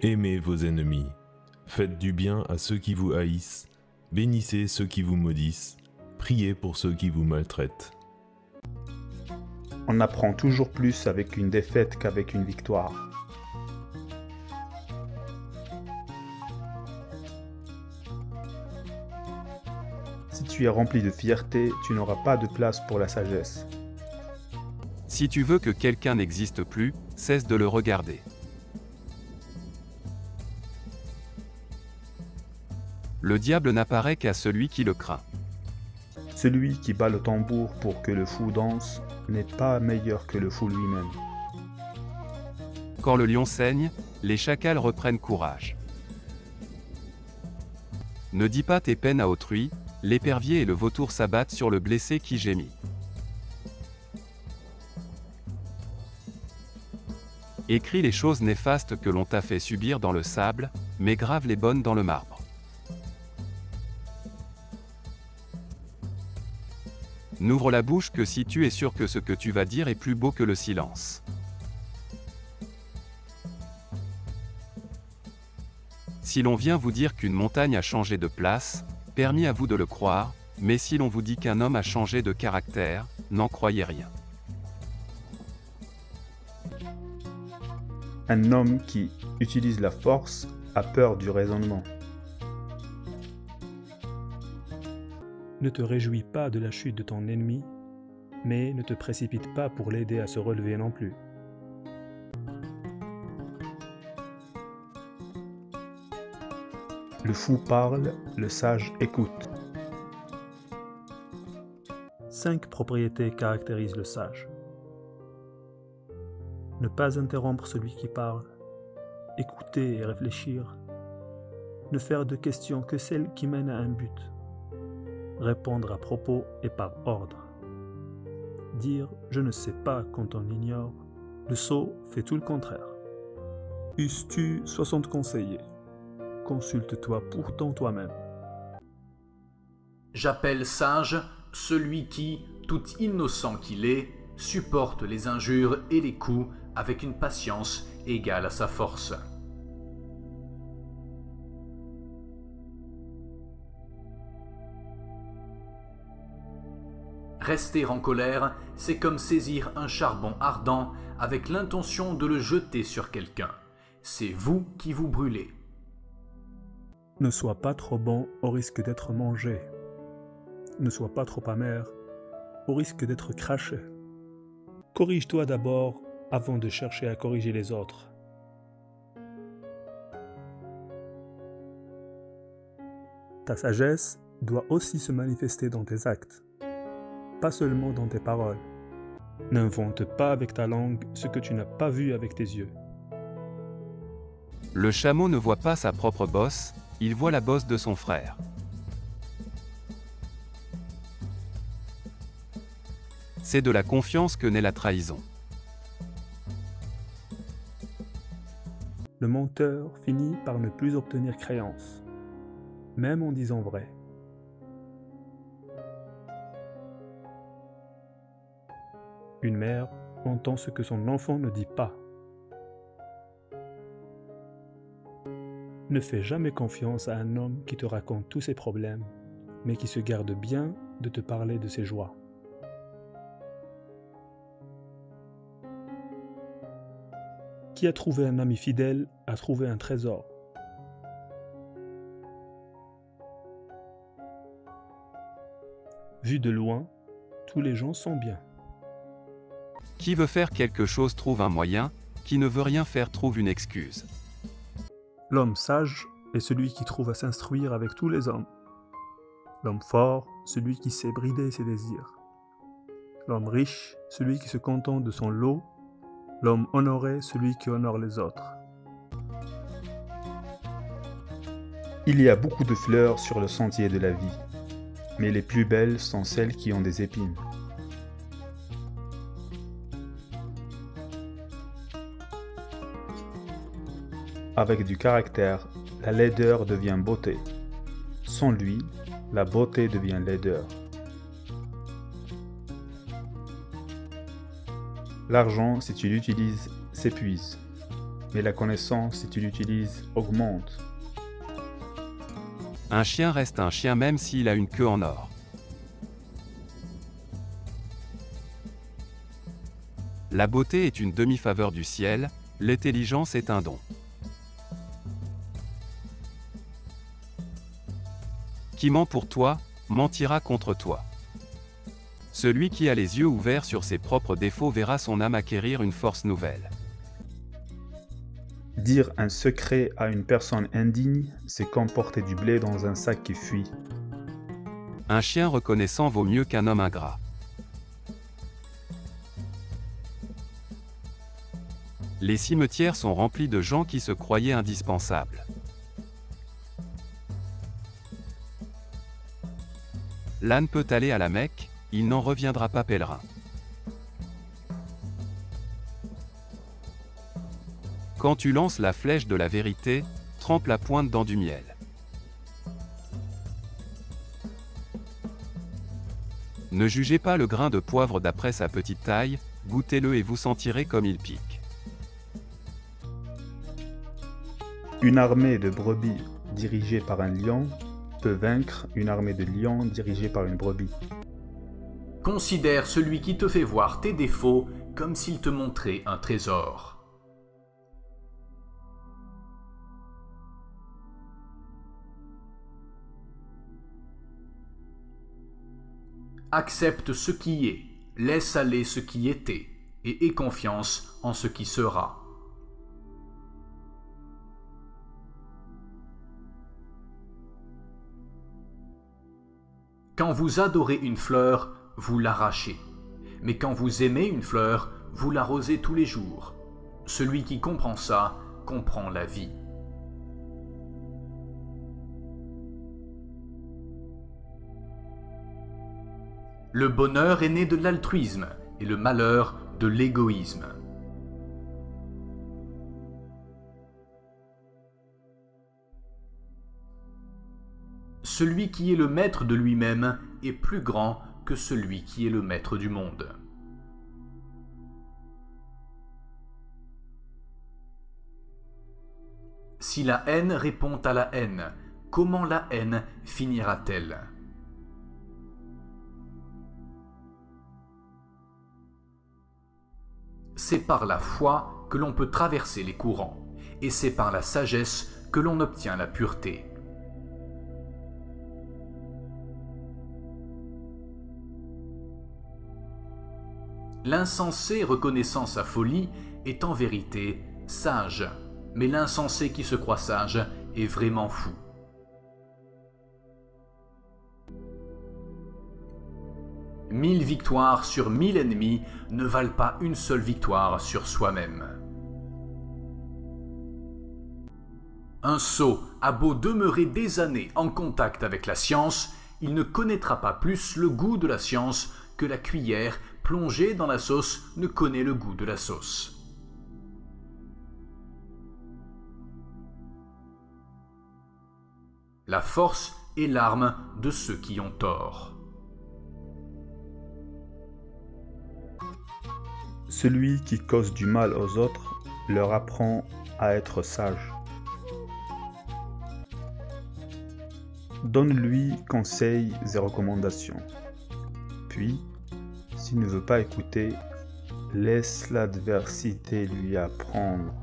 Aimez vos ennemis, faites du bien à ceux qui vous haïssent, bénissez ceux qui vous maudissent, priez pour ceux qui vous maltraitent. On apprend toujours plus avec une défaite qu'avec une victoire. Si tu es rempli de fierté, tu n'auras pas de place pour la sagesse. Si tu veux que quelqu'un n'existe plus, cesse de le regarder. Le diable n'apparaît qu'à celui qui le craint. Celui qui bat le tambour pour que le fou danse n'est pas meilleur que le fou lui-même. Quand le lion saigne, les chacals reprennent courage. Ne dis pas tes peines à autrui, l'épervier et le vautour s'abattent sur le blessé qui gémit. Écris les choses néfastes que l'on t'a fait subir dans le sable, mais grave les bonnes dans le marbre. N'ouvre la bouche que si tu es sûr que ce que tu vas dire est plus beau que le silence. Si l'on vient vous dire qu'une montagne a changé de place, permis à vous de le croire, mais si l'on vous dit qu'un homme a changé de caractère, n'en croyez rien. Un homme qui utilise la force a peur du raisonnement. Ne te réjouis pas de la chute de ton ennemi, mais ne te précipite pas pour l'aider à se relever non plus. Le fou parle, le sage écoute. 5 propriétés caractérisent le sage. Ne pas interrompre celui qui parle, écouter et réfléchir, ne faire de questions que celles qui mènent à un but, répondre à propos et par ordre, dire « je ne sais pas » quand on ignore, le sot fait tout le contraire. Eusses-tu 60 conseillers? Consulte-toi pourtant toi-même. J'appelle sage celui qui, tout innocent qu'il est, supporte les injures et les coups avec une patience égale à sa force. Rester en colère, c'est comme saisir un charbon ardent avec l'intention de le jeter sur quelqu'un. C'est vous qui vous brûlez. Ne sois pas trop bon au risque d'être mangé. Ne sois pas trop amer au risque d'être craché. Corrige-toi d'abord avant de chercher à corriger les autres. Ta sagesse doit aussi se manifester dans tes actes, pas seulement dans tes paroles. N'invente pas avec ta langue ce que tu n'as pas vu avec tes yeux. Le chameau ne voit pas sa propre bosse, il voit la bosse de son frère. C'est de la confiance que naît la trahison. Le menteur finit par ne plus obtenir créance, même en disant vrai. Une mère entend ce que son enfant ne dit pas. Ne fais jamais confiance à un homme qui te raconte tous ses problèmes, mais qui se garde bien de te parler de ses joies. Qui a trouvé un ami fidèle a trouvé un trésor. Vu de loin, tous les gens sont bien. Qui veut faire quelque chose trouve un moyen, qui ne veut rien faire trouve une excuse. L'homme sage est celui qui trouve à s'instruire avec tous les hommes. L'homme fort, celui qui sait brider ses désirs. L'homme riche, celui qui se contente de son lot. L'homme honoré, celui qui honore les autres. Il y a beaucoup de fleurs sur le sentier de la vie, mais les plus belles sont celles qui ont des épines. Avec du caractère, la laideur devient beauté. Sans lui, la beauté devient laideur. L'argent, si tu l'utilises, s'épuise. mais la connaissance, si tu l'utilises, augmente. Un chien reste un chien même s'il a une queue en or. La beauté est une demi-faveur du ciel, l'intelligence est un don. Qui ment pour toi, mentira contre toi. Celui qui a les yeux ouverts sur ses propres défauts verra son âme acquérir une force nouvelle. Dire un secret à une personne indigne, c'est comme porter du blé dans un sac qui fuit. Un chien reconnaissant vaut mieux qu'un homme ingrat. Les cimetières sont remplis de gens qui se croyaient indispensables. L'âne peut aller à la Mecque, il n'en reviendra pas pèlerin. Quand tu lances la flèche de la vérité, trempe la pointe dans du miel. Ne jugez pas le grain de poivre d'après sa petite taille, goûtez-le et vous sentirez comme il pique. Une armée de brebis dirigée par un lion peut vaincre une armée de lions dirigée par une brebis. Considère celui qui te fait voir tes défauts comme s'il te montrait un trésor. Accepte ce qui est, laisse aller ce qui était, et aie confiance en ce qui sera. Quand vous adorez une fleur, vous l'arrachez. Mais quand vous aimez une fleur, vous l'arrosez tous les jours. Celui qui comprend ça, comprend la vie. Le bonheur est né de l'altruisme et le malheur de l'égoïsme. Celui qui est le maître de lui-même est plus grand que celui qui est le maître du monde. Si la haine répond à la haine, comment la haine finira-t-elle ? C'est par la foi que l'on peut traverser les courants, et c'est par la sagesse que l'on obtient la pureté. L'insensé reconnaissant sa folie est en vérité sage, mais l'insensé qui se croit sage est vraiment fou. Mille victoires sur 1000 ennemis ne valent pas une seule victoire sur soi-même. Un sot a beau demeurer des années en contact avec la science, il ne connaîtra pas plus le goût de la science que la cuillère plongée dans la sauce ne connaît le goût de la sauce. La force est l'arme de ceux qui ont tort. Celui qui cause du mal aux autres leur apprend à être sage. Donne-lui conseils et recommandations. Puis, s'il ne veut pas écouter, laisse l'adversité lui apprendre.